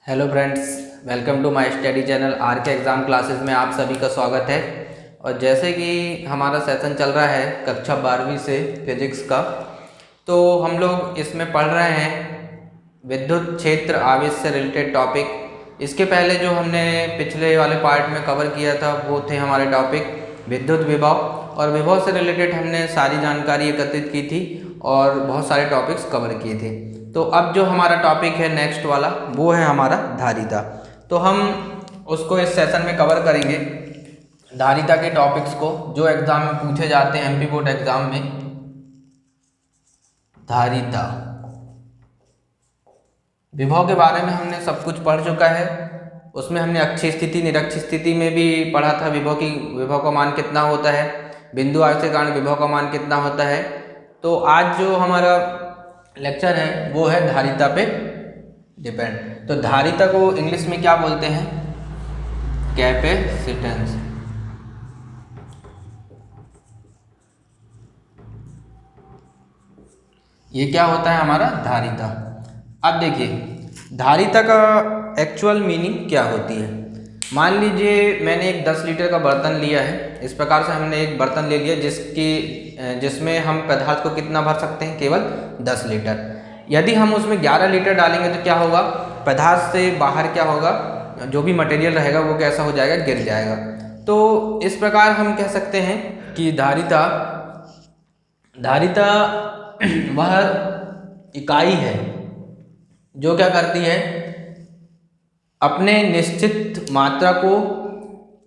Hello friends, welcome to my study channel R K exam classes में आप सभी का स्वागत है। और जैसे कि हमारा सेशन चल रहा है कक्षा 12वीं से फिजिक्स का, तो हम लोग इसमें पढ़ रहे हैं विद्युत क्षेत्र आवेश से रिलेटेड टॉपिक। इसके पहले जो हमने पिछले वाले पार्ट में कवर किया था वो थे हमारे टॉपिक विद्युत विभव, और विभव से रिलेटेड हमने सारी जानकारी एकत्रित की थी और बहुत सारे टॉपिक्स कवर किए थे। तो अब जो हमारा टॉपिक है नेक्स्ट वाला वो है हमारा धारिता। तो हम उसको इस सेशन में कवर करेंगे, धारिता के टॉपिक्स को जो एग्जाम में पूछे जाते हैं एमपी बोर्ड एग्जाम में। धारिता विभव के बारे में हमने सब कुछ पढ़ चुका है। उसमें हमने अक्षीय स्थिति निरक्षीय स्थिति में भी पढ़ा था विभव का मान कितना होता है, बिंदु आवेश के कारण विभव का मान कितना होता है। तो आज जो हमारा लेक्चर है वो है धारिता पे डिपेंड। तो धारिता को इंग्लिश में क्या बोलते हैं? कैपेसिटेंस। ये क्या होता है हमारा धारिता। अब देखिए धारिता का एक्चुअल मीनिंग क्या होती है। मान लीजिए मैंने एक 10 लीटर का बर्तन लिया है। इस प्रकार से हमने एक बर्तन ले लिया जिसमें हम पदार्थ को कितना भर सकते हैं, केवल 10 लीटर। यदि हम उसमें 11 लीटर डालेंगे तो क्या होगा, पदार्थ से बाहर क्या होगा, जो भी मटेरियल रहेगा वो कैसा हो जाएगा, गिर जाएगा। तो इस प्रकार हम कह सकते हैं कि धारिता वह इकाई है जो क्या करती है, अपने निश्चित मात्रा को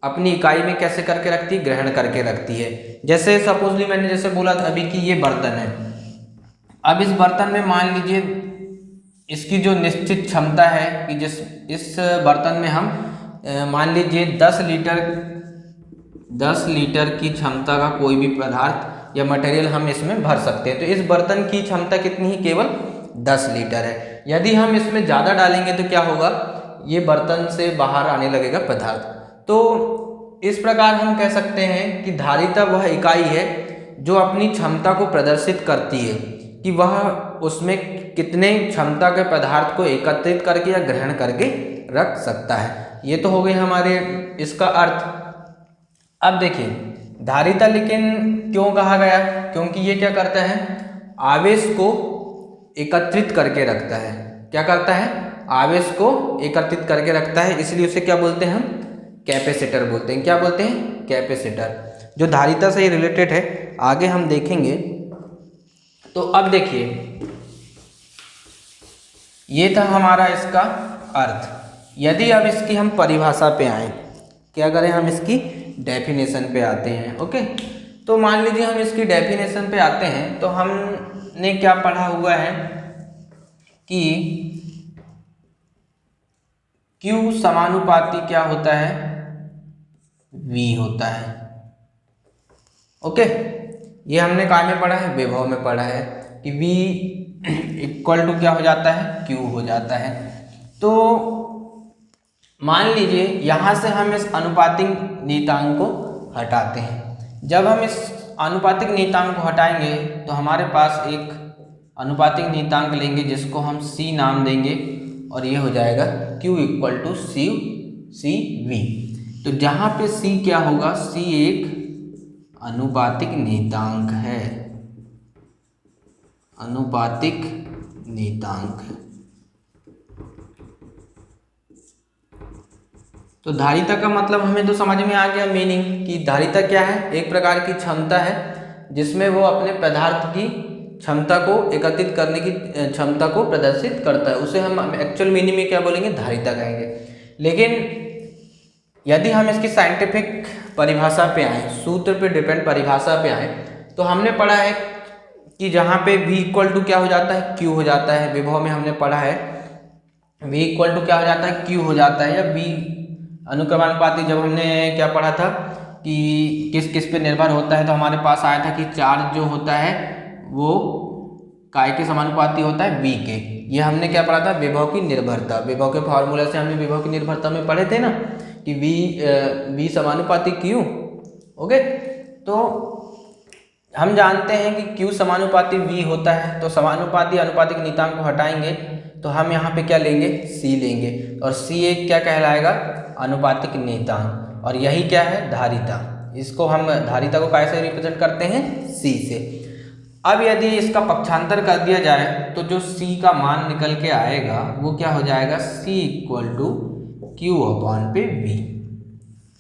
अपनी इकाई में कैसे करके रखती है, ग्रहण करके रखती है। जैसे सपोजली मैंने जैसे बोला था अभी कि ये बर्तन है। अब इस बर्तन में मान लीजिए इसकी जो निश्चित क्षमता है कि इस बर्तन में हम मान लीजिए 10 लीटर की क्षमता का कोई भी पदार्थ या मटेरियल हम इसमें भर सकते हैं। तो इस बर्तन की क्षमता कितनी है, केवल 10 लीटर है। यदि हम इसमें ज़्यादा डालेंगे तो क्या होगा, ये बर्तन से बाहर आने लगेगा पदार्थ। तो इस प्रकार हम कह सकते हैं कि धारिता वह इकाई है जो अपनी क्षमता को प्रदर्शित करती है कि वह उसमें कितने क्षमता के पदार्थ को एकत्रित करके या ग्रहण करके रख सकता है। ये तो हो गई हमारे इसका अर्थ। अब देखिए धारिता लेकिन क्यों कहा गया, क्योंकि ये क्या करता है, आवेश को एकत्रित करके रखता है। क्या करता है, आवेश को एकत्रित करके रखता है, इसलिए उसे क्या बोलते हैं हम, कैपेसिटर बोलते हैं। क्या बोलते हैं, कैपेसिटर, जो धारिता से रिलेटेड है। आगे हम देखेंगे। तो अब देखिए ये था हमारा इसका अर्थ। यदि अब इसकी हम परिभाषा पे आए, क्या करें, हम इसकी डेफिनेशन पे आते हैं। ओके, तो मान लीजिए हम इसकी डेफिनेशन पे आते हैं। तो हमने क्या पढ़ा हुआ है कि Q समानुपाती क्या होता है, V होता है। ओके, ये हमने कहाँ में पढ़ा है, विभव में पढ़ा है कि V इक्वल टू क्या हो जाता है, Q हो जाता है। तो मान लीजिए यहाँ से हम इस अनुपातिक नियतांक को हटाते हैं। जब हम इस अनुपातिक नियतांक को हटाएंगे तो हमारे पास एक अनुपातिक नियतांक लेंगे जिसको हम C नाम देंगे, और ये हो जाएगा Q इक्वल टू CV। तो जहाँ पे C क्या होगा, C एक अनुपातिक नियतांक है, अनुपातिक नियतांक है। तो धारिता का मतलब हमें तो समझ में आ गया मीनिंग कि धारिता क्या है, एक प्रकार की क्षमता है जिसमें वो अपने पदार्थ की क्षमता को एकत्रित करने की क्षमता को प्रदर्शित करता है। उसे हम एक्चुअल मीनिंग में क्या बोलेंगे, धारिता कहेंगे। लेकिन यदि हम इसकी साइंटिफिक परिभाषा पे आए, सूत्र पे डिपेंड परिभाषा पे आए, तो हमने पढ़ा है कि जहाँ पे V इक्वल टू क्या हो जाता है, Q हो जाता है। विभव में हमने पढ़ा है V इक्वल टू क्या हो जाता है, Q हो जाता है, या V अनुक्रमानुपाती। जब हमने क्या पढ़ा था कि किस किस पे निर्भर होता है, तो हमारे पास आया था कि चार्ज जो होता है वो काय के समानुपाती होता है, V के। ये हमने क्या पढ़ा था, विभव की निर्भरता। विभव के फार्मूला से हमने विभव की निर्भरता में पढ़े थे ना कि V समानुपाती Q। ओके, तो हम जानते हैं कि Q समानुपाती V होता है। तो समानुपाती अनुपातिक नियतांक को हटाएंगे तो हम यहाँ पे क्या लेंगे, C लेंगे, और C एक क्या कहलाएगा, अनुपातिक नेतांक, और यही क्या है, धारिता। इसको हम धारिता को कैसे रिप्रेजेंट करते हैं, C से। अब यदि इसका पक्षांतर कर दिया जाए तो जो C का मान निकल के आएगा वो क्या हो जाएगा, C = Q/V।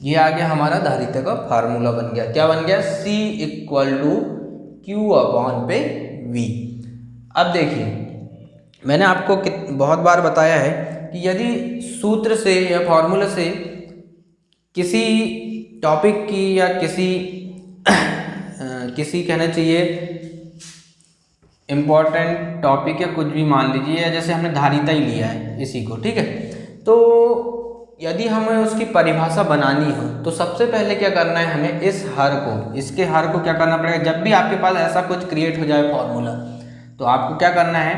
ये आ गया हमारा धारिता का फार्मूला बन गया। क्या बन गया, C = Q/V। अब देखिए, मैंने आपको बहुत बार बताया है कि यदि सूत्र से या फॉर्मूला से किसी टॉपिक की या किसी कहना चाहिए इम्पोर्टेंट टॉपिक या कुछ भी मान लीजिए, या जैसे हमने धारिता ही लिया है इसी को, ठीक है, तो यदि हमें उसकी परिभाषा बनानी हो तो सबसे पहले क्या करना है, हमें इस हर को, इसके हर को क्या करना पड़ेगा। जब भी आपके पास ऐसा कुछ क्रिएट हो जाए फॉर्मूला, तो आपको क्या करना है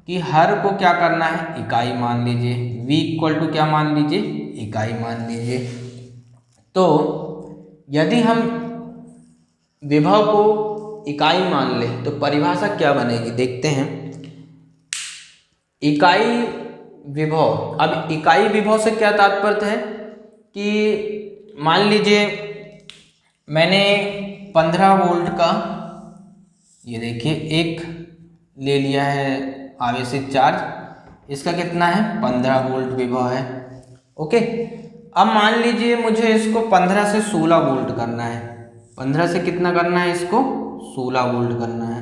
कि हर को क्या करना है, इकाई मान लीजिए, V = क्या मान लीजिए, इकाई मान लीजिए। तो यदि हम विभव को इकाई मान ले तो परिभाषा क्या बनेगी, देखते हैं। इकाई विभव, अब इकाई विभव से क्या तात्पर्य है कि मान लीजिए मैंने 15 वोल्ट का, ये देखिए, एक ले लिया है आवेशित चार्ज, इसका कितना है, 15 वोल्ट विभव है, ओके। अब मान लीजिए मुझे इसको 15 से 16 वोल्ट करना है, 15 से कितना करना है, इसको 16 वोल्ट करना है।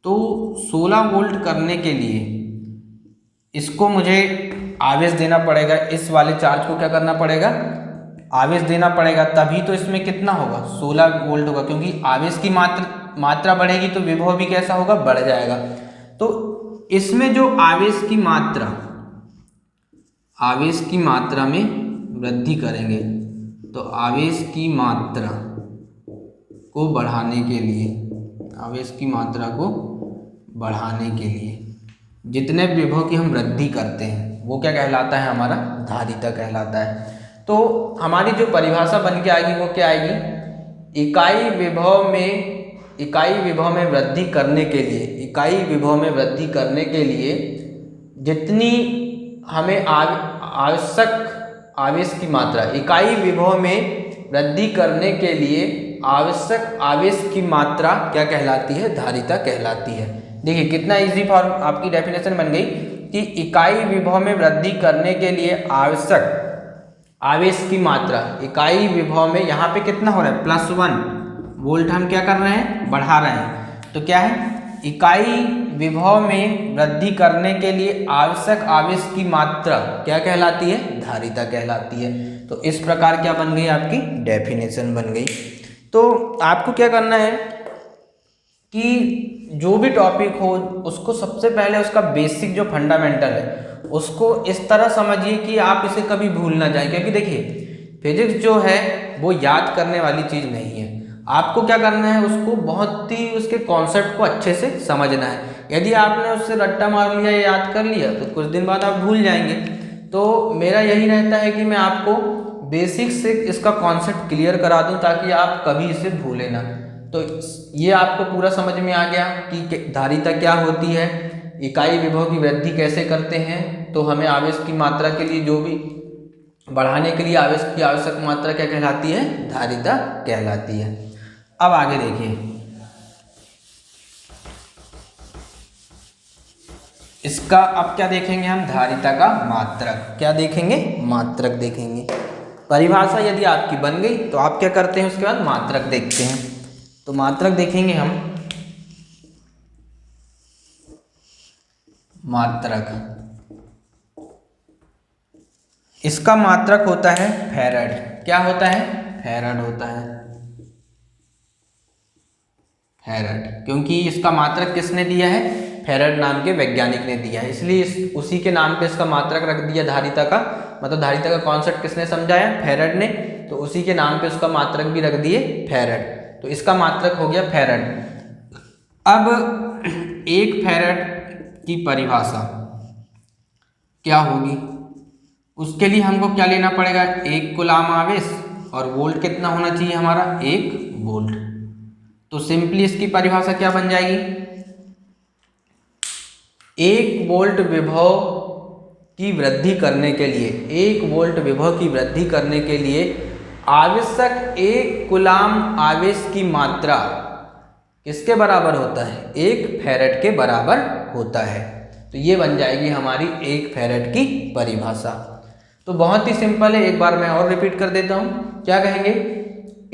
तो 16 वोल्ट करने के लिए इसको मुझे आवेश देना पड़ेगा, इस वाले चार्ज को क्या करना पड़ेगा, आवेश देना पड़ेगा, तभी तो इसमें कितना होगा, 16 वोल्ट होगा, क्योंकि आवेश की मात्रा बढ़ेगी तो विभव भी कैसा होगा, बढ़ जाएगा। तो इसमें जो आवेश की मात्रा में वृद्धि करेंगे, तो आवेश की मात्रा को बढ़ाने के लिए, आवेश की मात्रा को बढ़ाने के लिए जितने विभव की हम वृद्धि करते हैं वो क्या कहलाता है, हमारा धारिता कहलाता है। तो हमारी जो परिभाषा बन के आएगी वो क्या आएगी, इकाई विभव में वृद्धि करने के लिए, इकाई विभव में वृद्धि करने के लिए जितनी हमें आवश्यक आवेश की मात्रा, इकाई विभव में वृद्धि करने के लिए आवश्यक आवेश की मात्रा क्या कहलाती है, धारिता कहलाती है। देखिए कितना इजी फॉर्म, आपकी डेफिनेशन बन गई कि इकाई विभव में वृद्धि करने के लिए आवश्यक आवेश की मात्रा, इकाई विभव में यहाँ पे कितना हो रहा है, +1 वोल्ट हम क्या कर रहे हैं, बढ़ा रहे हैं। तो क्या है, इकाई विभव में वृद्धि करने के लिए आवश्यक आवेश की मात्रा क्या कहलाती है, धारिता कहलाती है। तो इस प्रकार क्या बन गई, आपकी डेफिनेशन बन गई। तो आपको क्या करना है कि जो भी टॉपिक हो उसको सबसे पहले उसका बेसिक जो फंडामेंटल है उसको इस तरह समझिए कि आप इसे कभी भूल ना जाए, क्योंकि देखिए फिजिक्स जो है वो याद करने वाली चीज़ नहीं है। आपको क्या करना है, उसको बहुत ही उसके कॉन्सेप्ट को अच्छे से समझना है। यदि आपने उससे रट्टा मार लिया या याद कर लिया तो कुछ दिन बाद आप भूल जाएंगे। तो मेरा यही रहता है कि मैं आपको बेसिक से इसका कॉन्सेप्ट क्लियर करा दूं ताकि आप कभी इसे भूलें ना। तो ये आपको पूरा समझ में आ गया कि धारिता क्या होती है, इकाई विभव की वृद्धि कैसे करते हैं, तो हमें आवेश की मात्रा के लिए, जो भी बढ़ाने के लिए आवेश की आवश्यक मात्रा क्या कहलाती है, धारिता कहलाती है। अब आगे देखिए, इसका अब क्या देखेंगे हम, धारिता का मात्रक। क्या देखेंगे, मात्रक देखेंगे। परिभाषा यदि आपकी बन गई तो आप क्या करते हैं, उसके बाद मात्रक देखते हैं। तो मात्रक देखेंगे हम, मात्रक, इसका मात्रक होता है फैराड। क्या होता है, फैराड होता है, फैराड, क्योंकि इसका मात्रक किसने दिया है, फैराड नाम के वैज्ञानिक ने दिया है, इसलिए उसी के नाम पे इसका मात्रक रख दिया धारिता का। मतलब धारिता का कॉन्सेप्ट किसने समझाया, फैराड ने, तो उसी के नाम पे उसका मात्रक भी रख दिए फैराड। तो इसका मात्रक हो गया फैराड। अब एक फैराड की परिभाषा क्या होगी, उसके लिए हमको क्या लेना पड़ेगा, 1 कूलाम आवेश, और वोल्ट कितना होना चाहिए हमारा, 1 वोल्ट। तो सिंपली इसकी परिभाषा क्या बन जाएगी, 1 वोल्ट विभव की वृद्धि करने के लिए 1 वोल्ट विभव की वृद्धि करने के लिए आवश्यक 1 कूलाम आवेश की मात्रा किसके बराबर होता है? 1 फैरेड के बराबर होता है। तो ये बन जाएगी हमारी 1 फैरेड की परिभाषा। तो बहुत ही सिंपल है, एक बार मैं और रिपीट कर देता हूँ। क्या कहेंगे?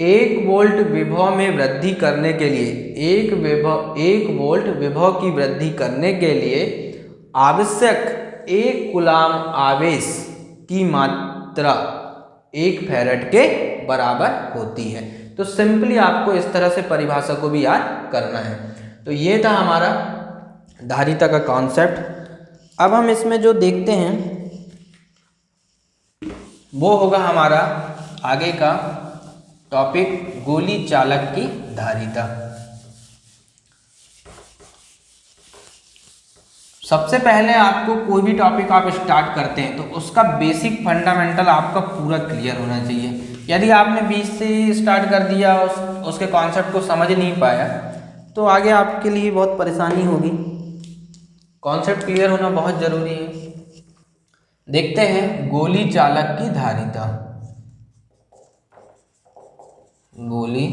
1 वोल्ट विभव में वृद्धि करने के लिए 1 वोल्ट विभव की वृद्धि करने के लिए आवश्यक 1 कूलाम आवेश की मात्रा 1 फैरेड के बराबर होती है। तो सिंपली आपको इस तरह से परिभाषा को भी याद करना है। तो ये था हमारा धारिता का कॉन्सेप्ट। अब हम इसमें जो देखते हैं वो होगा हमारा आगे का टॉपिक, गोली चालक की धारिता। सबसे पहले आपको कोई भी टॉपिक आप स्टार्ट करते हैं तो उसका बेसिक फंडामेंटल आपका पूरा क्लियर होना चाहिए। यदि आपने बीच से स्टार्ट कर दिया, उसके कॉन्सेप्ट को समझ नहीं पाया, तो आगे आपके लिए बहुत परेशानी होगी। कॉन्सेप्ट क्लियर होना बहुत ज़रूरी है। देखते हैं गोली चालक की धारिता। गोली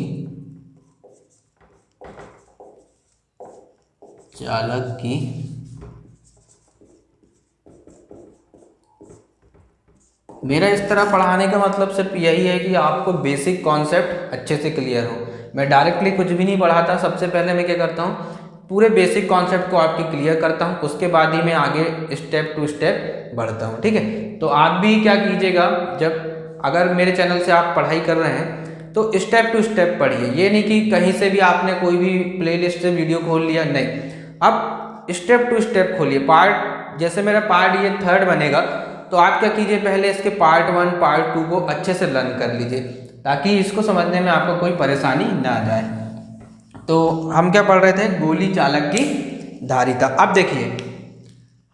चालक की मेरा इस तरह पढ़ाने का मतलब सिर्फ यही है कि आपको बेसिक कॉन्सेप्ट अच्छे से क्लियर हो। मैं डायरेक्टली कुछ भी नहीं पढ़ाता। सबसे पहले मैं क्या करता हूँ, पूरे बेसिक कॉन्सेप्ट को आपकी क्लियर करता हूँ, उसके बाद ही मैं आगे स्टेप टू स्टेप बढ़ता हूँ। ठीक है, तो आप भी क्या कीजिएगा, जब अगर मेरे चैनल से आप पढ़ाई कर रहे हैं तो स्टेप टू स्टेप पढ़िए। ये नहीं कि कहीं से भी आपने कोई भी प्लेलिस्ट से वीडियो खोल लिया, नहीं। अब स्टेप टू स्टेप खोलिए। पार्ट, जैसे मेरा पार्ट ये 3rd बनेगा, तो आप क्या कीजिए, पहले इसके पार्ट 1 पार्ट 2 को अच्छे से लर्न कर लीजिए, ताकि इसको समझने में आपको कोई परेशानी ना आ जाए। तो हम क्या पढ़ रहे थे? गोली चालक की धारिता। अब देखिए,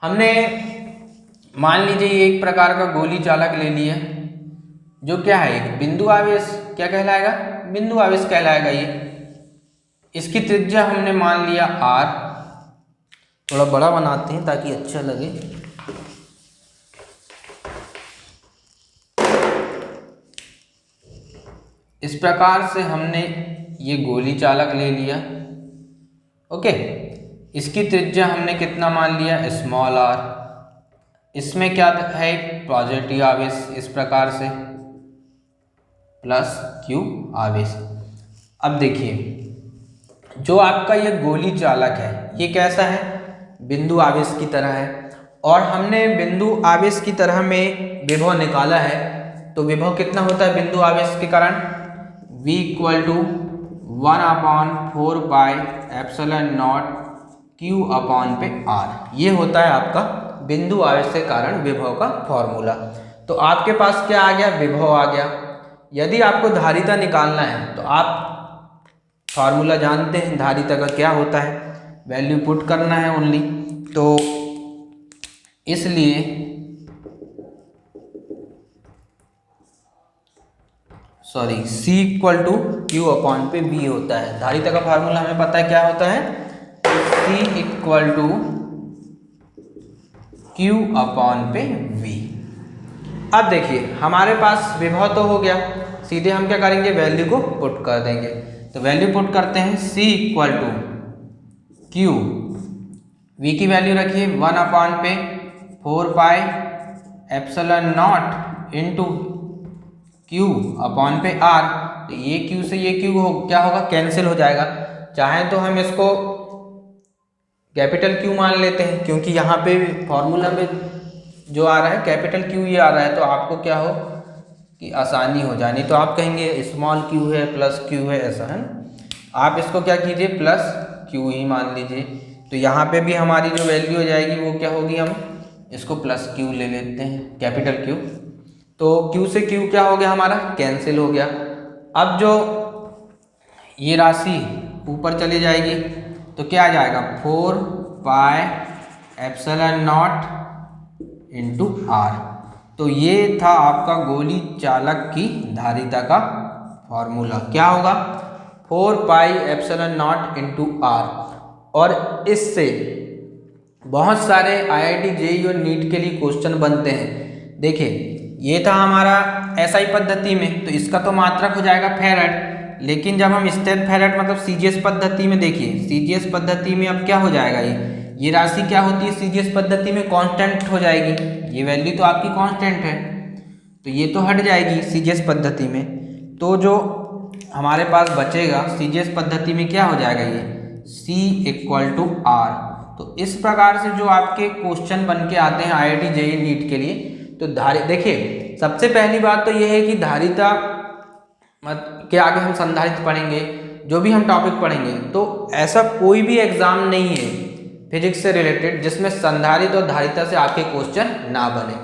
हमने मान लीजिए एक प्रकार का गोली चालक ले लिया, जो क्या है, एक बिंदु आवेश। क्या कहलाएगा? बिंदु आवेश कहलाएगा ये। इसकी त्रिज्या हमने मान लिया r। थोड़ा बड़ा बनाते हैं ताकि अच्छा लगे। इस प्रकार से हमने ये गोली चालक ले लिया। ओके, इसकी त्रिज्या हमने कितना मान लिया? Small r। इसमें क्या है? पॉजिटिव आवेश, इस प्रकार से प्लस q आवेश। अब देखिए, जो आपका ये गोली चालक है, ये कैसा है? बिंदु आवेश की तरह है। और हमने बिंदु आवेश की तरह में विभव निकाला है। तो विभव कितना होता है बिंदु आवेश के कारण? v = 1/4 pi epsilon not q upon पे r। ये होता है आपका बिंदु आवेश के कारण विभव का फॉर्मूला। तो आपके पास क्या आ गया? विभव आ गया। यदि आपको धारिता निकालना है तो आप फॉर्मूला जानते हैं धारिता का क्या होता है, वैल्यू पुट करना है ओनली। तो इसलिए C = Q अपॉन पे V होता है। धारिता का फार्मूला हमें पता है क्या होता है? C = Q अपॉन पे V। अब देखिए, हमारे पास विभव तो हो गया, सीधे हम क्या करेंगे? वैल्यू को पुट कर देंगे। तो वैल्यू पुट करते हैं। C = Q, V की वैल्यू रखिए 1/4 pi epsilon not into Q upon पे R। तो ये Q से ये Q क्या होगा? कैंसिल हो जाएगा। चाहे तो हम इसको कैपिटल Q मान लेते हैं, क्योंकि यहाँ पे फॉर्मूला में जो आ रहा है कैपिटल Q ये आ रहा है, तो आपको क्या हो कि आसानी हो जानी। तो आप कहेंगे स्मॉल q है प्लस q है, ऐसा है ना। आप इसको क्या कीजिए? प्लस q ही मान लीजिए। तो यहाँ पे भी हमारी जो वैल्यू हो जाएगी वो क्या होगी? हम इसको प्लस q ले लेते हैं, कैपिटल Q। तो q से q क्या हो गया? हमारा कैंसिल हो गया। अब जो ये राशि ऊपर चली जाएगी तो क्या आ जाएगा? 4 pi epsilon not into r। तो ये था आपका गोली चालक की धारिता का फॉर्मूला। क्या होगा? 4 pi epsilon not into r। और इससे बहुत सारे IIT JEE और नीट के लिए क्वेश्चन बनते हैं। देखिए ये था हमारा SI पद्धति में, तो इसका तो मात्रक हो जाएगा फेरेड, लेकिन जब हम स्टेप फेरेड मतलब CGS पद्धति में, देखिए CGS पद्धति में अब क्या हो जाएगा, ये राशि क्या होती है CGS पद्धति में, कांस्टेंट हो जाएगी। ये वैल्यू तो आपकी कांस्टेंट है, तो ये तो हट जाएगी CGS पद्धति में। तो जो हमारे पास बचेगा CGS पद्धति में क्या हो जाएगा, ये C = R। तो इस प्रकार से जो आपके क्वेश्चन बन के आते हैं IIT JEE नीट के लिए, तो देखिए सबसे पहली बात तो ये है कि धारिता के आगे हम संधारित्र पढ़ेंगे, जो भी हम टॉपिक पढ़ेंगे, तो ऐसा कोई भी एग्जाम नहीं है फिजिक्स से रिलेटेड जिसमें संधारित्र और धारिता से आपके क्वेश्चन ना बने।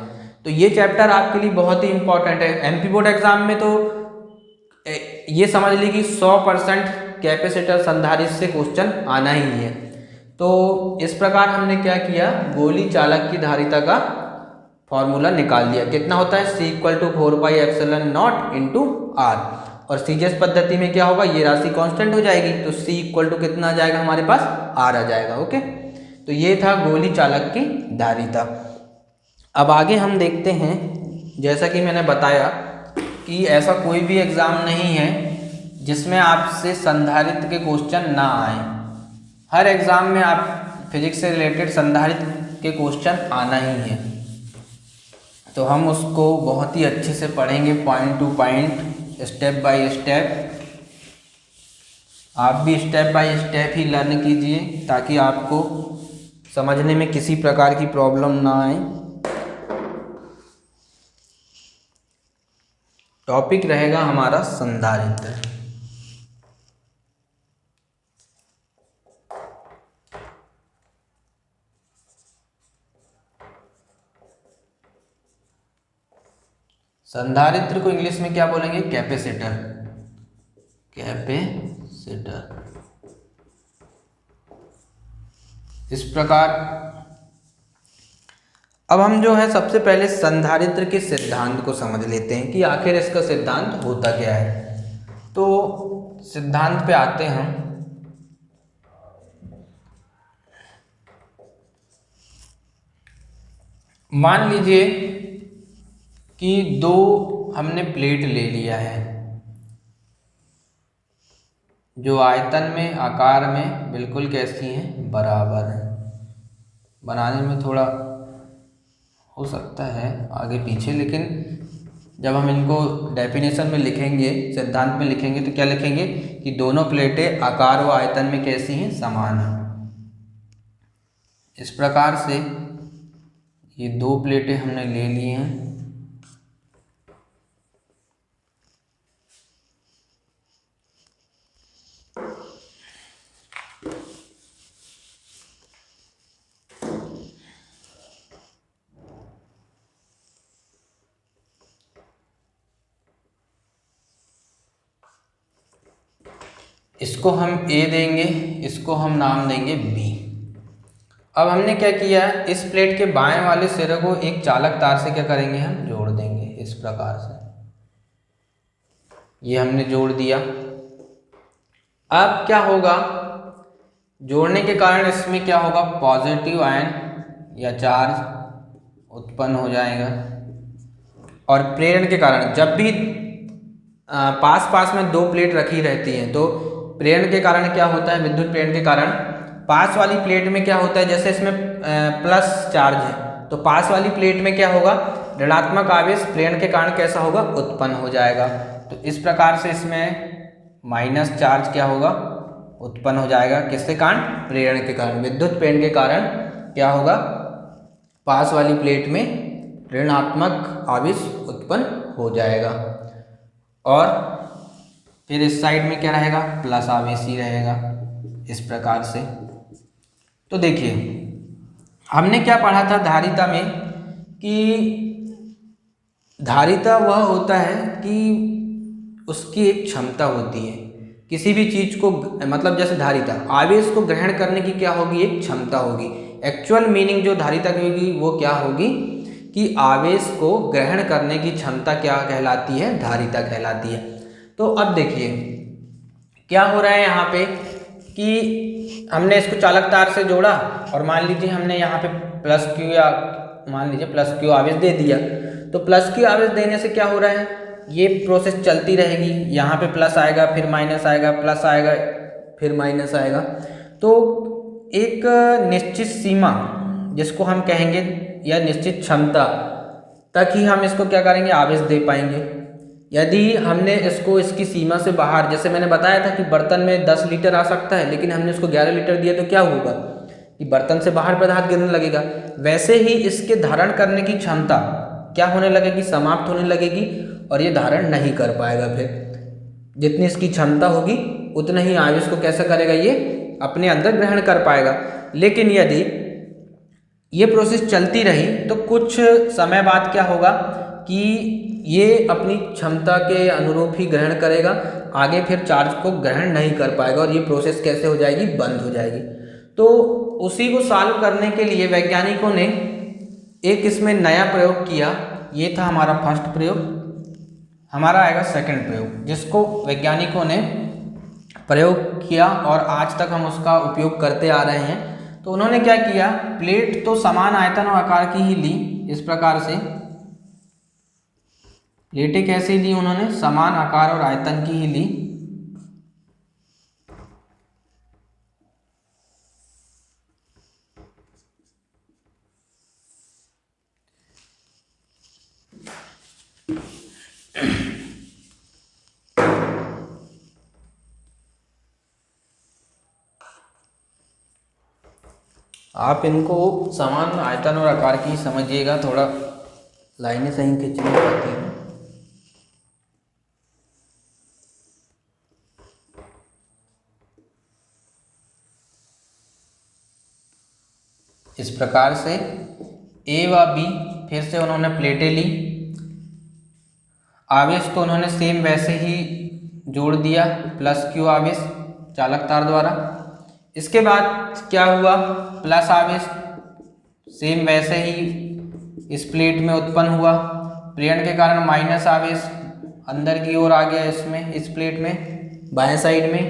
तो ये चैप्टर आपके लिए बहुत ही इंपॉर्टेंट है। MP बोर्ड एग्जाम में तो ये समझ लीजिए कि 100% कैपेसिटर संधारित्र से क्वेश्चन आना ही है। तो इस प्रकार हमने क्या किया, गोली चालक की धारिता का फॉर्मूला निकाल दिया। कितना होता है, C = 4πε0 × R। और CGS पद्धति में क्या होगा, ये राशि कांस्टेंट हो जाएगी, तो C = कितना आ जाएगा हमारे पास, R आ जाएगा। ओके, तो ये था गोली चालक की धारिता। अब आगे हम देखते हैं, जैसा कि मैंने बताया कि ऐसा कोई भी एग्ज़ाम नहीं है जिसमें आपसे संधारित्र के क्वेश्चन ना आए। हर एग्ज़ाम में आप फिजिक्स से रिलेटेड संधारित्र के क्वेश्चन आना ही है। तो हम उसको बहुत ही अच्छे से पढ़ेंगे, point to point, step by step. आप भी step by step he learn कीजिए ताकि आपको समझने में किसी प्रकार की प्रॉब्लम ना आए। टॉपिक रहेगा हमारा संधारित्र। संधारित्र को इंग्लिश में क्या बोलेंगे, कैपेसिटर। कैपेसिटर इस प्रकार। अब हम जो है सबसे पहले संधारित्र के सिद्धांत को समझ लेते हैं कि आखिर इसका सिद्धांत होता क्या है। तो सिद्धांत पे आते हैं हम। मान लीजिए कि दो हमने प्लेट ले लिया है जो आयतन में, आकार में बिल्कुल कैसी हैं, बराबर हैं। बनाने में थोड़ा हो सकता है आगे पीछे, लेकिन जब हम इनको डेफिनेशन में लिखेंगे, सिद्धांत में लिखेंगे, तो क्या लिखेंगे कि दोनों प्लेटें आकार व आयतन में कैसी हैं, समान हैं। इस प्रकार से ये दो प्लेटें हमने ले ली हैं। इसको हम A देंगे, इसको हम नाम देंगे B। अब हमने क्या किया, इस प्लेट के बाएं वाले सिरे को एक चालक तार से क्या करेंगे, हम जोड़ देंगे इस प्रकार से। ये हमने जोड़ दिया। अब क्या होगा, जोड़ने के कारण इसमें क्या होगा, पॉजिटिव आयन या चार्ज उत्पन्न हो जाएगा। और प्रेरण के कारण, जब भी पास पास में दो प्लेट रखी रहती हैं तो प्रेरण के कारण क्या होता है, विद्युत प्रेरण के कारण पास वाली प्लेट में क्या होता है, जैसे इसमें प्लस चार्ज है तो पास वाली प्लेट में क्या होगा, ऋणात्मक आवेश प्रेरण के कारण कैसा होगा, उत्पन्न हो जाएगा। तो इस प्रकार से इसमें माइनस चार्ज क्या होगा, उत्पन्न हो जाएगा। किसके कारण, प्रेरण के कारण। विद्युत प्रेरण के कारण क्या होगा, पास वाली प्लेट में ऋणात्मक आवेश उत्पन्न हो जाएगा। और फिर इस साइड में क्या रहेगा, प्लस आवेश ही रहेगा, इस प्रकार से। तो देखिए हमने क्या पढ़ा था धारिता में कि धारिता वह होता है कि उसकी एक क्षमता होती है किसी भी चीज़ को, मतलब जैसे धारिता आवेश को ग्रहण करने की क्या होगी, एक क्षमता होगी। एक्चुअल मीनिंग जो धारिता की होगी वो क्या होगी कि आवेश को ग्रहण करने की क्षमता क्या कहलाती है, धारिता कहलाती है। तो अब देखिए क्या हो रहा है यहाँ पे कि हमने इसको चालक तार से जोड़ा और मान लीजिए हमने यहाँ पे प्लस क्यू या मान लीजिए प्लस क्यू आवेश दे दिया। तो प्लस क्यू आवेश देने से क्या हो रहा है, ये प्रोसेस चलती रहेगी, यहाँ पे प्लस आएगा फिर माइनस आएगा, प्लस आएगा फिर माइनस आएगा। तो एक निश्चित सीमा जिसको हम कहेंगे या निश्चित क्षमता तक ही हम इसको क्या करेंगे, आवेश दे पाएंगे। यदि हमने इसको इसकी सीमा से बाहर, जैसे मैंने बताया था कि बर्तन में 10 लीटर आ सकता है लेकिन हमने उसको 11 लीटर दिया तो क्या होगा कि बर्तन से बाहर पदार्थ गिरने लगेगा। वैसे ही इसके धारण करने की क्षमता क्या होने लगेगी, समाप्त होने लगेगी और ये धारण नहीं कर पाएगा। फिर जितनी इसकी क्षमता होगी उतना ही आवेश को कैसा करेगा, ये अपने अंदर ग्रहण कर पाएगा। लेकिन यदि ये प्रोसेस चलती रही तो कुछ समय बाद क्या होगा कि ये अपनी क्षमता के अनुरूप ही ग्रहण करेगा, आगे फिर चार्ज को ग्रहण नहीं कर पाएगा और ये प्रोसेस कैसे हो जाएगी, बंद हो जाएगी। तो उसी को सॉल्व करने के लिए वैज्ञानिकों ने एक इसमें नया प्रयोग किया। ये था हमारा फर्स्ट प्रयोग, हमारा आएगा सेकंड प्रयोग, जिसको वैज्ञानिकों ने प्रयोग किया और आज तक हम उसका उपयोग करते आ रहे हैं। तो उन्होंने क्या किया, प्लेट तो समान आयतन और आकार की ही ली, इस प्रकार से प्लेटें कैसे ली उन्होंने, समान आकार और आयतन की ही ली। आप इनको समान आयतन और आकार की समझिएगा, थोड़ा लाइनें सही खींचनी पड़ती हैं। इस प्रकार से ए व बी फिर से उन्होंने प्लेटें ली, आवेश तो उन्होंने सेम वैसे ही जोड़ दिया, प्लस क्यू आवेश चालक तार द्वारा। इसके बाद क्या हुआ, प्लस आवेश सेम वैसे ही इस प्लेट में उत्पन्न हुआ, प्रेरण के कारण माइनस आवेश अंदर की ओर आ गया इसमें, इस प्लेट में बाएं साइड में।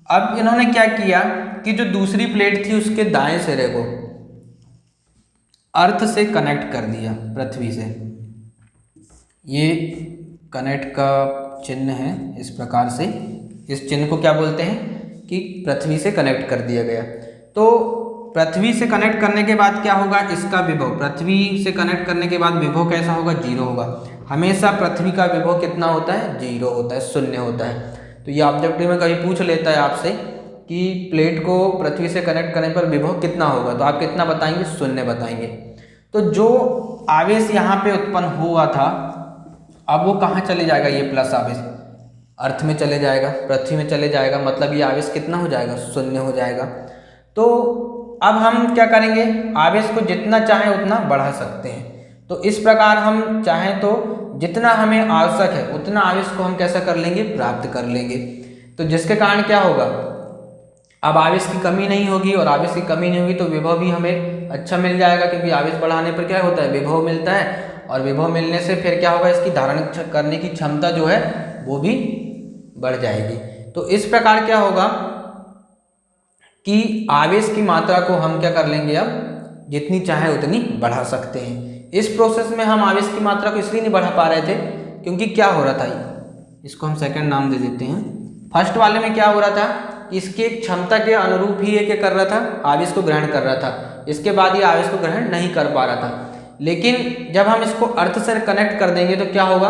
अब इन्होंने क्या किया कि जो दूसरी प्लेट थी उसके दाएं सिरे को अर्थ से कनेक्ट कर दिया पृथ्वी से। ये कनेक्ट का चिन्ह है, इस प्रकार से इस चिन्ह को क्या बोलते हैं कि पृथ्वी से कनेक्ट कर दिया गया। तो पृथ्वी से कनेक्ट करने के बाद क्या होगा, इसका विभव, पृथ्वी से कनेक्ट करने के बाद विभव कैसा होगा, 0 होगा। हमेशा पृथ्वी का विभव कितना होता है, 0 होता है, शून्य होता है। तो ये ऑब्जेक्टिव में कभी पूछ लेता है आपसे कि प्लेट को पृथ्वी से कनेक्ट करने पर विभव कितना होगा, तो आप कितना बताएंगे, 0 बताएंगे। तो जो आवेश यहाँ पे उत्पन्न हुआ था अब वो कहाँ चले जाएगा, ये प्लस आवेश अर्थ में चले जाएगा, पृथ्वी में चले जाएगा, मतलब ये आवेश कितना हो जाएगा, 0 हो जाएगा। तो अब हम क्या करेंगे, आवेश को जितना चाहें उतना बढ़ा सकते हैं। तो इस प्रकार हम चाहें तो जितना हमें आवश्यक है उतना आवेश को हम कैसा कर लेंगे, प्राप्त कर लेंगे। तो जिसके कारण क्या होगा, अब आवेश की कमी नहीं होगी, और आवेश की कमी नहीं होगी तो विभव भी हमें अच्छा मिल जाएगा, क्योंकि आवेश बढ़ाने पर क्या होता है, विभव मिलता है, और विभव मिलने से फिर क्या होगा, इसकी धारण करने की क्षमता जो है वो भी बढ़ जाएगी। तो इस प्रकार क्या होगा कि आवेश की मात्रा को हम क्या कर लेंगे, अब जितनी चाहे उतनी बढ़ा सकते हैं। इस प्रोसेस में हम आवेश की मात्रा को इसलिए नहीं बढ़ा पा रहे थे क्योंकि क्या हो रहा था, इसको हम सेकंड नाम दे देते हैं। फर्स्ट वाले में क्या हो रहा था, इसके क्षमता के अनुरूप ही ये क्या कर रहा था, आवेश को ग्रहण कर रहा था, इसके बाद ये आवेश को ग्रहण नहीं कर पा रहा था। लेकिन जब हम इसको अर्थ से कनेक्ट कर देंगे तो क्या होगा,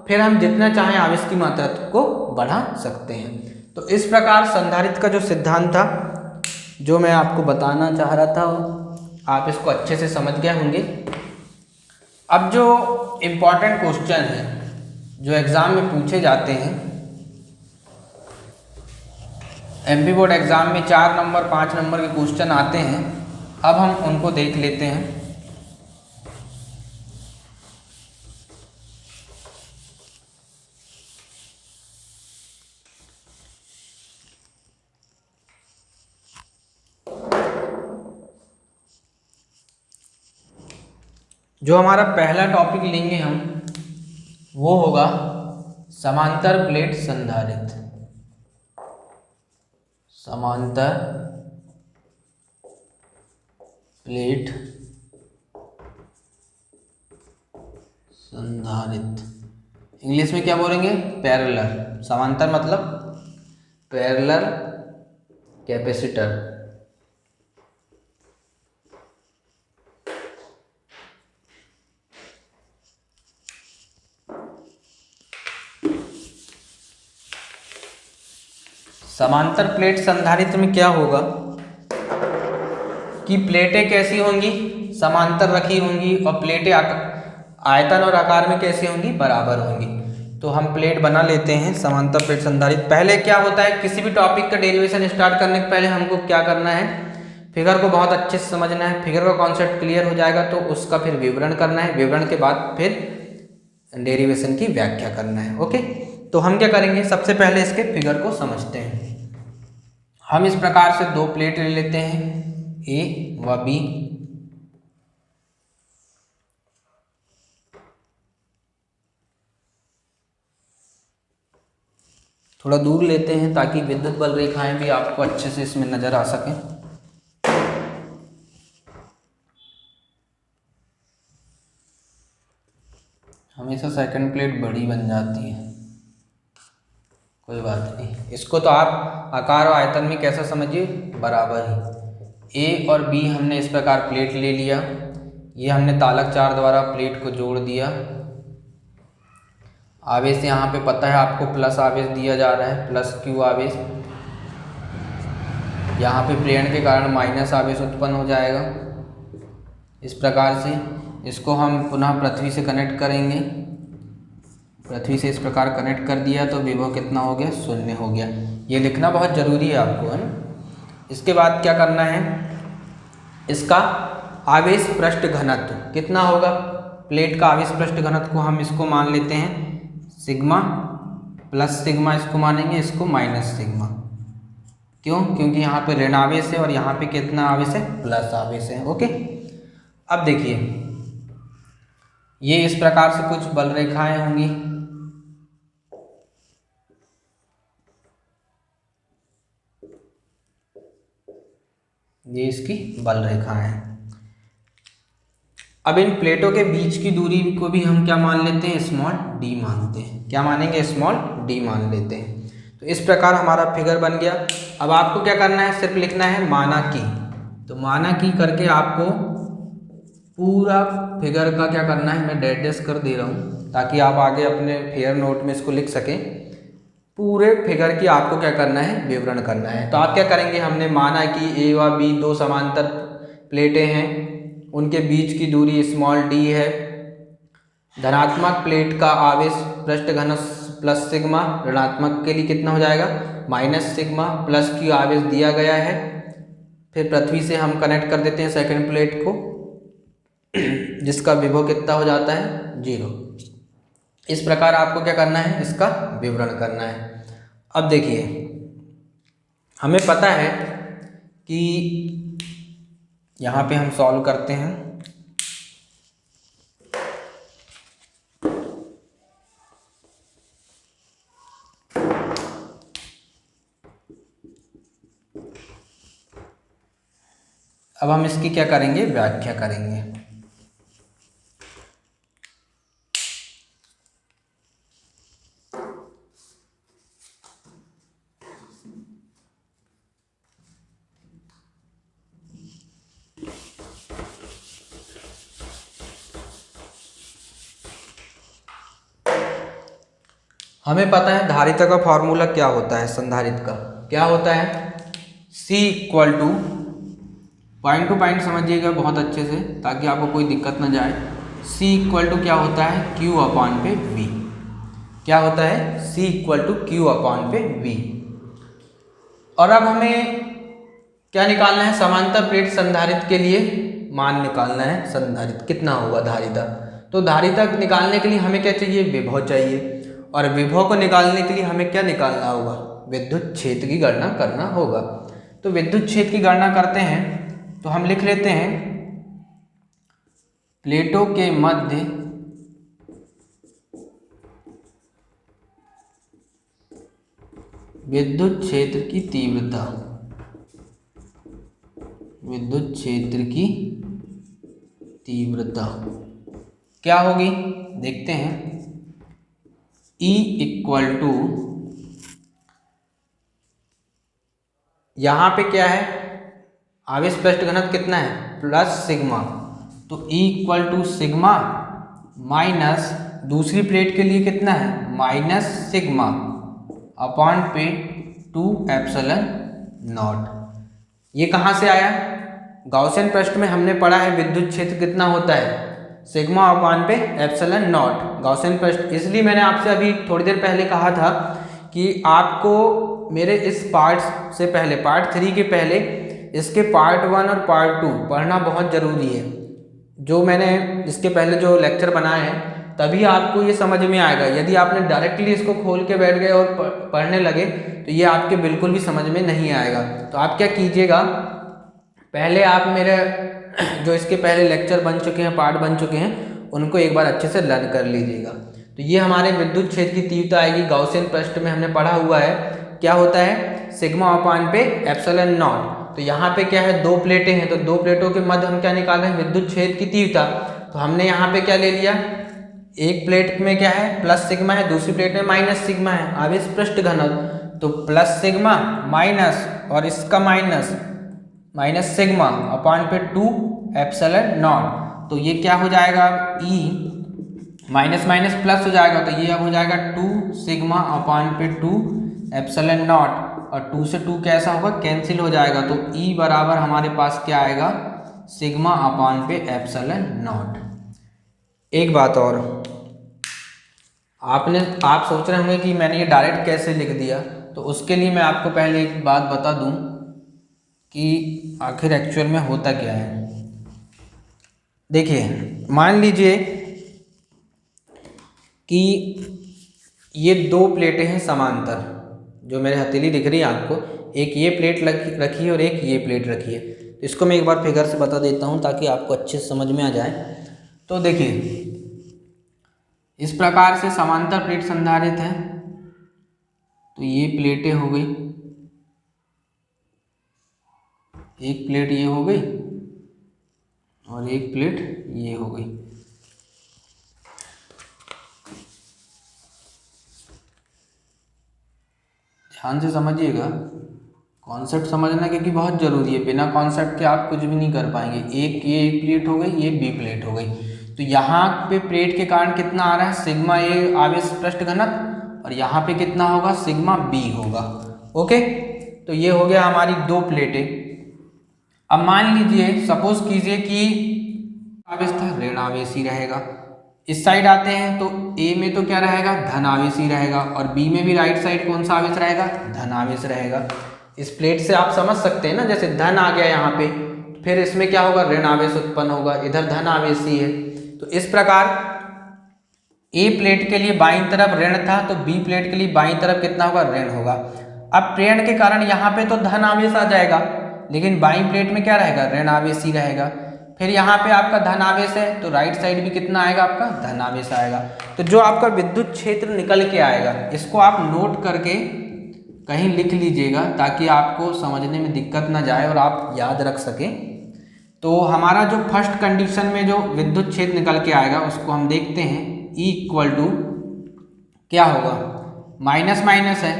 फिर हम जितना चाहें आवेश की मात्रा को बढ़ा सकते हैं। तो इस प्रकार संधारित्र का जो सिद्धांत था, जो मैं आपको बताना चाह रहा था, आप इसको अच्छे से समझ गए होंगे। अब जो इम्पोर्टेंट क्वेश्चन है जो एग्ज़ाम में पूछे जाते हैं, एमपी बोर्ड एग्ज़ाम में 4 नंबर 5 नंबर के क्वेश्चन आते हैं, अब हम उनको देख लेते हैं। जो हमारा पहला टॉपिक लेंगे हम वो होगा समांतर प्लेट संधारित्र। समांतर प्लेट संधारित्र, इंग्लिश में क्या बोलेंगे, पैरेलल। समांतर मतलब पैरेलल कैपेसिटर। समांतर प्लेट संधारित्र में क्या होगा कि प्लेटें कैसी होंगी, समांतर रखी होंगी, और प्लेटें आयतन और आकार में कैसी होंगी, बराबर होंगी। तो हम प्लेट बना लेते हैं समांतर प्लेट संधारित्र। पहले क्या होता है, किसी भी टॉपिक का डेरिवेशन स्टार्ट करने के पहले हमको क्या करना है, फिगर को बहुत अच्छे से समझना है। फिगर का कॉन्सेप्ट क्लियर हो जाएगा तो उसका फिर विवरण करना है, विवरण के बाद फिर डेरिवेशन की व्याख्या करना है। ओके, तो हम क्या करेंगे, सबसे पहले इसके फिगर को समझते हैं। हम इस प्रकार से दो प्लेट ले लेते हैं, ए व बी। थोड़ा दूर लेते हैं ताकि विद्युत बल रेखाएं भी आपको अच्छे से इसमें नजर आ सकें। हमेशा सेकंड प्लेट बड़ी बन जाती है, कोई बात नहीं। इसको तो आप आकार और आयतन में कैसा समझिए, बराबर ही। ए और बी हमने इस प्रकार प्लेट ले लिया, ये हमने तालक चार द्वारा प्लेट को जोड़ दिया। आवेश यहाँ पे पता है आपको प्लस आवेश दिया जा रहा है, प्लस क्यू आवेश। यहाँ पे प्रेरण के कारण माइनस आवेश उत्पन्न हो जाएगा। इस प्रकार से इसको हम पुनः पृथ्वी से कनेक्ट करेंगे। पृथ्वी से इस प्रकार कनेक्ट कर दिया तो विभव कितना हो गया, शून्य हो गया। ये लिखना बहुत ज़रूरी है आपको, है ना। इसके बाद क्या करना है, इसका आवेश पृष्ठ घनत्व कितना होगा, प्लेट का आवेश पृष्ठ घनत्व को हम इसको मान लेते हैं सिग्मा, प्लस सिग्मा इसको मानेंगे, इसको माइनस सिग्मा। क्यों, क्योंकि यहाँ पे ऋण आवेश है और यहाँ पे कितना आवेश है, प्लस आवेश है। ओके, अब देखिए ये इस प्रकार से कुछ बल रेखाएं होंगी। ये इसकी बल रेखाएं हैं। अब इन प्लेटों के बीच की दूरी को भी हम क्या मान लेते हैं, स्मॉल डी मानते हैं। क्या मानेंगे, स्मॉल डी मान लेते हैं। तो इस प्रकार हमारा फिगर बन गया। अब आपको क्या करना है, सिर्फ लिखना है माना की। तो माना की करके आपको पूरा फिगर का क्या करना है, मैं डैश कर दे रहा हूँ ताकि आप आगे अपने फेयर नोट में इसको लिख सकें। पूरे फिगर की आपको क्या करना है, विवरण करना है। तो आप क्या करेंगे, हमने माना कि ए व बी दो समांतर प्लेटें हैं, उनके बीच की दूरी स्मॉल डी है। धनात्मक प्लेट का आवेश पृष्ठ घनत्व प्लस सिग्मा, ऋणात्मक के लिए कितना हो जाएगा, माइनस सिग्मा, प्लस की आवेश दिया गया है। फिर पृथ्वी से हम कनेक्ट कर देते हैं सेकंड प्लेट को, जिसका विभव कितना हो जाता है, 0। इस प्रकार आपको क्या करना है, इसका विवरण करना है। अब देखिए हमें पता है कि यहाँ पे हम सॉल्व करते हैं। अब हम इसकी क्या करेंगे, व्याख्या करेंगे। हमें पता है धारिता का फॉर्मूला क्या होता है, संधारित्र का क्या होता है, C equal to, point to point समझिएगा बहुत अच्छे से ताकि आपको कोई दिक्कत ना जाए। C इक्वल टू क्या होता है, Q अपॉन पे V। क्या होता है, C equal to Q upon पे V। और अब हमें क्या निकालना है, समांतर प्लेट संधारित्र के लिए मान निकालना है। संधारित्र कितना होगा, धारिता। तो धारिता निकालने के लिए हमें क्या चाहिए, विभव चाहिए। और विभव को निकालने के लिए हमें क्या निकालना होगा, विद्युत क्षेत्र की गणना करना होगा। तो विद्युत क्षेत्र की गणना करते हैं तो हम लिख लेते हैं प्लेटों के मध्य विद्युत क्षेत्र की तीव्रता, विद्युत क्षेत्र की तीव्रता क्या होगी, देखते हैं। E इक्वल टू, यहाँ पे क्या है, आवेश पृष्ठ घनत्व कितना है, प्लस सिग्मा, तो E equal to sigma minus दूसरी प्लेट के लिए कितना है, माइनस सिग्मा अपॉन पे 2 एप्सिलॉन नॉट। ये कहाँ से आया, गॉसियन पृष्ठ में हमने पढ़ा है विद्युत क्षेत्र कितना होता है, सिग्मा अपॉन पे एप्सिलॉन नॉट, गॉसियन पृष्ठ। इसलिए मैंने आपसे अभी थोड़ी देर पहले कहा था कि आपको मेरे इस पार्ट से पहले, पार्ट 3 के पहले इसके पार्ट 1 और पार्ट 2 पढ़ना बहुत ज़रूरी है। जो मैंने इसके पहले जो लेक्चर बनाए हैं तभी आपको ये समझ में आएगा। यदि आपने डायरेक्टली इसको खोल के बैठ गए और पढ़ने लगे तो ये आपके बिल्कुल भी समझ में नहीं आएगा। तो आप क्या कीजिएगा, पहले आप मेरे जो इसके पहले लेक्चर बन चुके हैं, पार्ट बन चुके हैं, उनको एक बार अच्छे से लर्न कर लीजिएगा। तो ये हमारे विद्युत क्षेत्र की तीव्रता आएगी, गॉसियन पृष्ठ में हमने पढ़ा हुआ है क्या होता है, सिग्मा अपान पे एप्सिलॉन नॉट। तो यहाँ पे क्या है, दो प्लेटें हैं, तो दो प्लेटों के मध्य हम क्या निकाल रहे हैं, विद्युत क्षेत्र की तीव्रता। तो हमने यहाँ पे क्या ले लिया, एक प्लेट में क्या है प्लस सिग्मा है, दूसरी प्लेट में माइनस सिग्मा है, आवेश पृष्ठ घनत्व, तो प्लस सिग्मा माइनस और इसका माइनस, माइनस सिग्मा अपॉन पे 2 एप्सिलॉन नॉट। तो ये क्या हो जाएगा, ई माइनस माइनस प्लस हो जाएगा, तो ये अब हो जाएगा 2 सिग्मा अपॉन पे 2 एप्सिलॉन नॉट, और 2 से 2 कैसा होगा, कैंसिल हो जाएगा। तो ई बराबर हमारे पास क्या आएगा, सिग्मा अपॉन पे एप्सिलॉन नॉट। एक बात और, आप सोच रहे होंगे कि मैंने ये डायरेक्ट कैसे लिख दिया, तो उसके लिए मैं आपको पहले एक बात बता दूं कि आखिर एक्चुअल में होता क्या है। देखिए मान लीजिए कि ये दो प्लेटें हैं समांतर, जो मेरे हथेली दिख रही है आपको, एक ये प्लेट रखी है और एक ये प्लेट रखी है। तो इसको मैं एक बार फिगर से बता देता हूँ ताकि आपको अच्छे से समझ में आ जाए। तो देखिए इस प्रकार से समांतर प्लेट संधारित है, तो ये प्लेटें हो गई, एक प्लेट ये हो गई और एक प्लेट ये हो गई। ध्यान से समझिएगा, कॉन्सेप्ट समझना क्योंकि बहुत ज़रूरी है, बिना कॉन्सेप्ट के आप कुछ भी नहीं कर पाएंगे। एक प्लेट हो गई, ये बी प्लेट हो गई, तो यहाँ पे प्लेट के कारण कितना आ रहा है, सिग्मा ए आवेश पृष्ठ घनत्व, और यहाँ पे कितना होगा, सिग्मा बी होगा। ओके, तो ये हो गया हमारी दो प्लेटें। अब मान लीजिए, सपोज कीजिए कि आवेश था ऋण आवेश ही रहेगा। इस साइड आते हैं तो ए में तो क्या रहेगा, धन आवेश ही रहेगा, और बी में भी राइट साइड कौन सा आवेश रहेगा, धन आवेश रहेगा। इस प्लेट से आप समझ सकते हैं ना, जैसे धन आ गया यहाँ पे, फिर इसमें क्या होगा, ऋण आवेश उत्पन्न होगा, इधर धन आवेश ही है। तो इस प्रकार ए प्लेट के लिए बाईं तरफ ऋण था, तो बी प्लेट के लिए बाईं तरफ कितना होगा, ऋण होगा। अब प्रेरण के कारण यहाँ पे तो धन आवेश आ जाएगा, लेकिन बाईं प्लेट में क्या रहेगा, ऋण आवेश ही रहेगा। फिर यहाँ पे आपका धन आवेश है, तो राइट साइड भी कितना आएगा, आपका धन आवेश आएगा। तो जो आपका विद्युत क्षेत्र निकल के आएगा, इसको आप नोट करके कहीं लिख लीजिएगा ताकि आपको समझने में दिक्कत ना जाए और आप याद रख सकें। तो हमारा जो फर्स्ट कंडीशन में जो विद्युत क्षेत्र निकल के आएगा उसको हम देखते हैं। E इक्वल टू क्या होगा, माइनस माइनस है,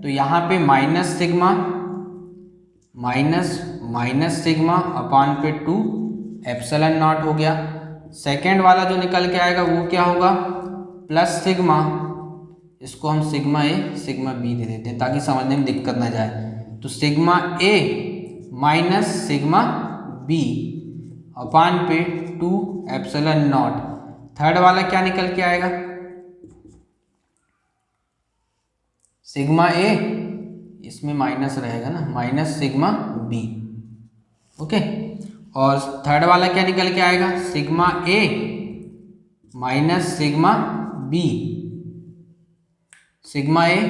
तो यहाँ पे minus sigma minus sigma upon पे 2 एप्सिलॉन नॉट हो गया। सेकेंड वाला जो निकल के आएगा वो क्या होगा, प्लस सिग्मा, इसको हम सिग्मा ए सिग्मा बी दे देते हैं ताकि समझने में दिक्कत ना जाए। तो सिग्मा ए माइनस सिग्मा बी अपॉन पे 2 एप्सिलॉन नॉट। थर्ड वाला क्या निकल के आएगा, सिग्मा ए, इसमें माइनस रहेगा ना, माइनस सिग्मा बी। ओके, और थर्ड वाला क्या निकल के आएगा, सिग्मा ए माइनस सिग्मा बी, सिग्मा ए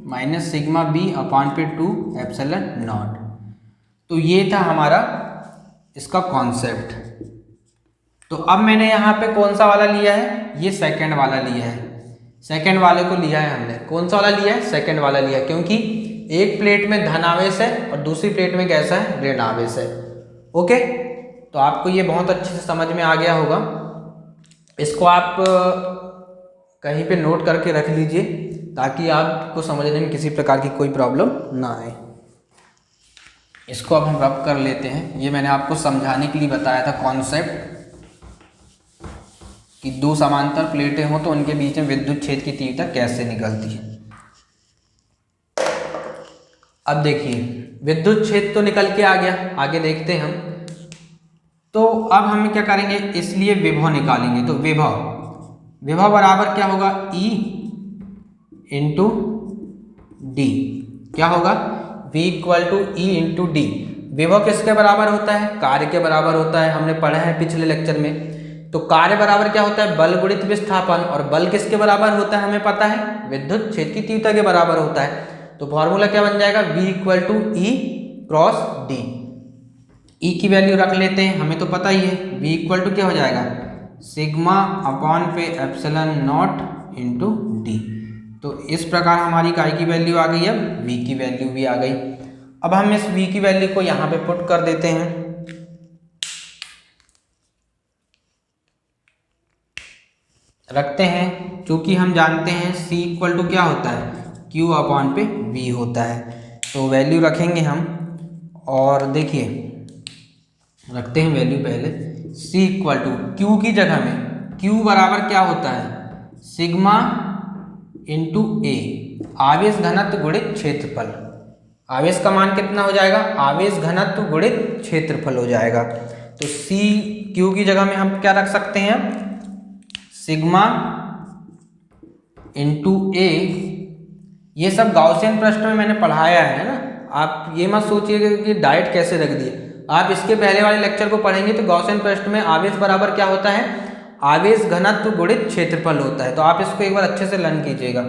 माइनस सिग्मा बी अपॉन पे 2 एप्सिलॉन नॉट। तो ये था हमारा इसका कॉन्सेप्ट। तो अब मैंने यहाँ पे कौन सा वाला लिया है, ये सेकंड वाला लिया है, सेकंड वाले को लिया है हमने। कौन सा वाला लिया है, सेकंड वाला लिया, क्योंकि एक प्लेट में धन आवेश है और दूसरी प्लेट में कैसा है, ऋण आवेश है। ओके, तो आपको ये बहुत अच्छे से समझ में आ गया होगा। इसको आप कहीं पे नोट करके रख लीजिए ताकि आपको समझने में किसी प्रकार की कोई प्रॉब्लम ना आए। इसको अब हम रब कर लेते हैं। ये मैंने आपको समझाने के लिए बताया था कॉन्सेप्ट कि दो समांतर प्लेटें हों तो उनके बीच में विद्युत क्षेत्र की तीव्रता कैसे निकलती है। अब देखिए विद्युत क्षेत्र तो निकल के आ गया, आगे देखते हैं हम। तो अब हम क्या करेंगे, इसलिए विभव निकालेंगे। तो विभव बराबर क्या होगा, E इंटू डी। क्या होगा, V equal to E into D. विभव किसके बराबर होता है, कार्य के बराबर होता है, हमने पढ़ा है पिछले लेक्चर में। तो कार्य बराबर क्या होता है, बल गुणित विस्थापन, और बल किसके बराबर होता है हमें पता है, विद्युत क्षेत्र की तीव्रता के बराबर होता है। तो फॉर्मूला क्या बन जाएगा, V equal to E cross D. E की वैल्यू रख लेते हैं, हमें तो पता ही है। V इक्वल टू क्या हो जाएगा, सिग्मा अपॉन पे एप्सिलॉन नॉट इंटू डी। तो इस प्रकार हमारी काय की वैल्यू आ गई, अब V की वैल्यू भी आ गई। अब हम इस V की वैल्यू को यहाँ पे पुट कर देते हैं। रखते हैं, क्योंकि हम जानते हैं C इक्वल टू क्या होता है, Q अपॉन पे V होता है। तो वैल्यू रखेंगे हम, और देखिए रखते हैं वैल्यू पहले। C इक्वल टू Q की जगह में Q बराबर क्या होता है, सिग्मा इंटू ए, आवेश घनत्व गुणित क्षेत्रफल। आवेश का मान कितना हो जाएगा, आवेश घनत्व गुणित क्षेत्रफल हो जाएगा। तो C Q की जगह में हम क्या रख सकते हैं, सिग्मा इंटू ए। ये सब गाउसियन प्रश्न में मैंने पढ़ाया है ना, आप ये मत सोचिएगा कि डायरेक्ट कैसे रख दिए। आप इसके पहले वाले लेक्चर को पढ़ेंगे तो गाउसियन प्रश्न में आवेश बराबर क्या होता है, आवेश घनत्व गुणित क्षेत्रफल होता है। तो आप इसको एक बार अच्छे से लर्न कीजिएगा।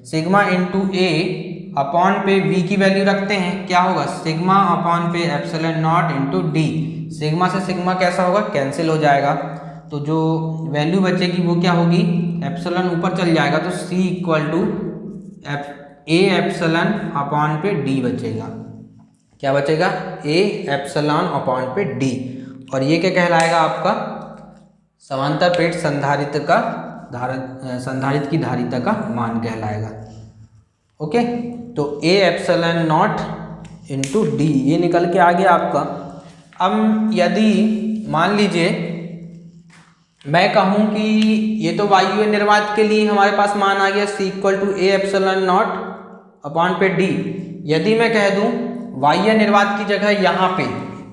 सिग्मा इंटू ए अपॉन पे V की वैल्यू रखते हैं, क्या होगा, सिग्मा अपॉन पे epsilon not into D. Sigma से सिग्मा कैसा होगा, कैंसिल हो जाएगा। तो जो वैल्यू बचेगी वो क्या होगी, एप्सिलॉन ऊपर चल जाएगा, तो C equal to A epsilon upon पे डी बचेगा। क्या बचेगा, ए एप्सिलॉन अपॉन पे डी। और ये क्या कहलाएगा, आपका समांतर प्लेट संधारित्र का संधारित्र की धारिता का मान कहलाएगा। ओके, तो ए एप्सिलॉन नॉट इंटू डी ये निकल के आ गया आपका। अब यदि मान लीजिए मैं कहूँ कि ये तो वायु निर्वात के लिए हमारे पास मान आ गया, C equal to A epsilon naught upon पे डी। यदि मैं कह दूँ वायु निर्वात की जगह यहाँ पे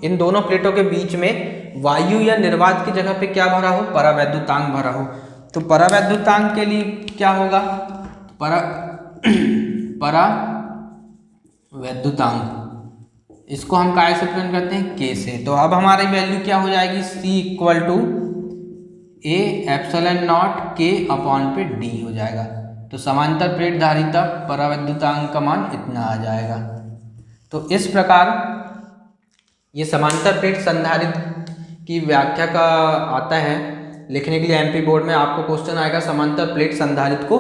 इन दोनों प्लेटों के बीच में वायु या निर्वात की जगह पे क्या भरा हो, परावैद्युतांक भरा हो, तो परावैद्युतांक के लिए क्या होगा, परावैद्युतांक इसको हम काय से प्रेजेंट करते हैं, K से। तो अब हमारी वैल्यू क्या हो जाएगी, C equal to A epsilon naught K upon पे D हो जाएगा। तो समांतर प्लेट धारिता परावैद्युतांक का मान इतना आ जाएगा। तो इस प्रकार ये समांतर प्लेट संधारित्र की व्याख्या का आता है लिखने के लिए। MP बोर्ड में आपको क्वेश्चन आएगा, समांतर प्लेट संधारित्र को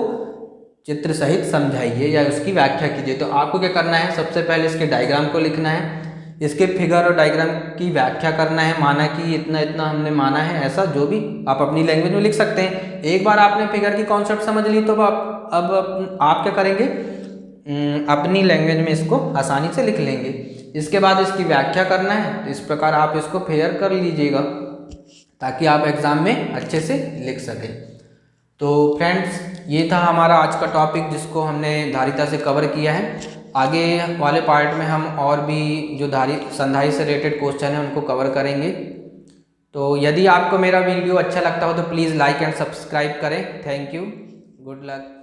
चित्र सहित समझाइए या उसकी व्याख्या कीजिए। तो आपको क्या करना है, सबसे पहले इसके डायग्राम को लिखना है, इसके फिगर और डायग्राम की व्याख्या करना है, माना कि इतना इतना हमने माना है, ऐसा जो भी आप अपनी लैंग्वेज में लिख सकते हैं। एक बार आपने फिगर की कॉन्सेप्ट समझ ली तो अब आप क्या करेंगे, अपनी लैंग्वेज में इसको आसानी से लिख लेंगे। इसके बाद इसकी व्याख्या करना है, तो इस प्रकार आप इसको फेयर कर लीजिएगा ताकि आप एग्ज़ाम में अच्छे से लिख सकें। तो फ्रेंड्स ये था हमारा आज का टॉपिक जिसको हमने धारिता से कवर किया है। आगे वाले पार्ट में हम और भी जो संधारित्र से रिलेटेड क्वेश्चन है उनको कवर करेंगे। तो यदि आपको मेरा वीडियो अच्छा लगता हो तो प्लीज़ लाइक एंड सब्सक्राइब करें। Thank you, good luck.